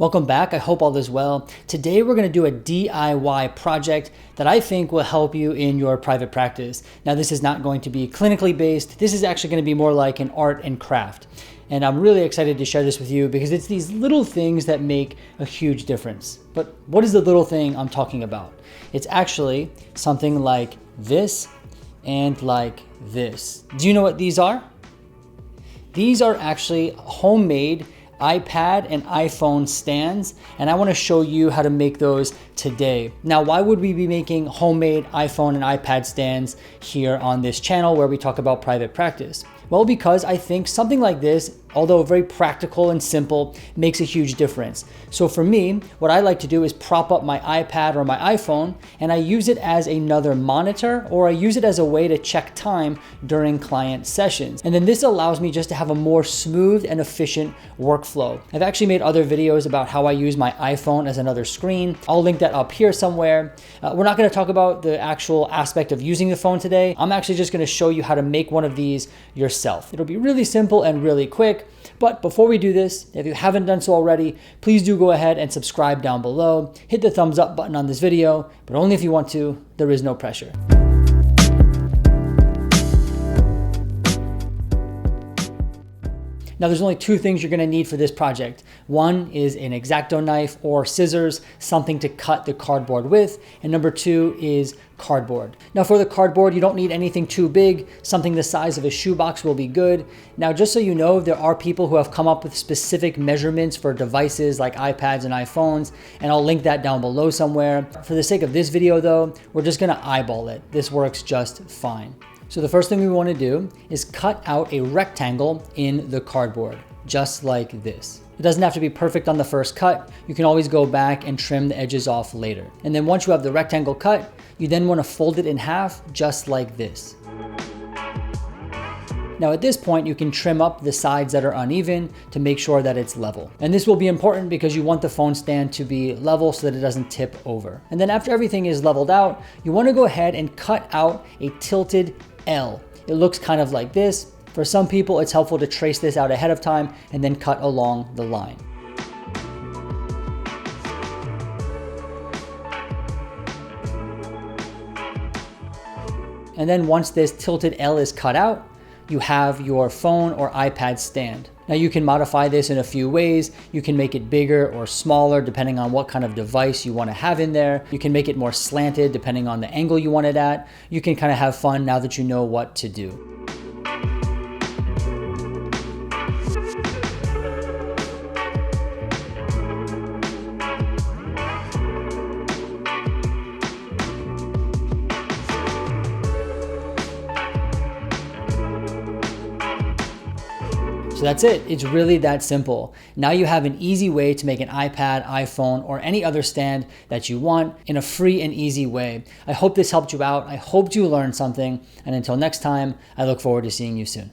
Welcome back. I hope all is well. Today we're going to do a DIY project that I think will help you in your private practice. Now, this is not going to be clinically based. This is actually going to be more like an art and craft. And I'm really excited to share this with you because it's these little things that make a huge difference. But what is the little thing I'm talking about? It's actually something like this and like this. Do you know what these are? These are actually homemade iPad and iPhone stands, and I want to show you how to make those today. Now, why would we be making homemade iPhone and iPad stands here on this channel where we talk about private practice? Well, because I think something like this, although very practical and simple, makes a huge difference. So for me, what I like to do is prop up my iPad or my iPhone, and I use it as another monitor, or I use it as a way to check time during client sessions. And then this allows me just to have a more smooth and efficient workflow. I've actually made other videos about how I use my iPhone as another screen. I'll link that up here somewhere. We're not going to talk about the actual aspect of using the phone today. I'm actually just going to show you how to make one of these yourself. It'll be really simple and really quick. But before we do this, if you haven't done so already, please do go ahead and subscribe down below. Hit the thumbs up button on this video, but only if you want to. There is no pressure. Now, there's only two things you're going to need for this project. One is an X-Acto knife or scissors, something to cut the cardboard with. And number two is cardboard. Now, for the cardboard, you don't need anything too big. Something the size of a shoebox will be good. Now, just so you know, there are people who have come up with specific measurements for devices like iPads and iPhones, and I'll link that down below somewhere. For the sake of this video, though, we're just going to eyeball it. This works just fine. So the first thing we want to do is cut out a rectangle in the cardboard, just like this. It doesn't have to be perfect on the first cut. You can always go back and trim the edges off later. And then once you have the rectangle cut, you then want to fold it in half, just like this. Now at this point, you can trim up the sides that are uneven to make sure that it's level. And this will be important because you want the phone stand to be level so that it doesn't tip over. And then after everything is leveled out, you want to go ahead and cut out a tilted L. It looks kind of like this. For some people, it's helpful to trace this out ahead of time and then cut along the line. And then once this tilted L is cut out, you have your phone or iPad stand. Now you can modify this in a few ways. You can make it bigger or smaller depending on what kind of device you want to have in there. You can make it more slanted depending on the angle you want it at. You can kind of have fun now that you know what to do. So that's it. It's really that simple. Now you have an easy way to make an iPad, iPhone, or any other stand that you want in a free and easy way. I hope this helped you out. I hope you learned something. And until next time, I look forward to seeing you soon.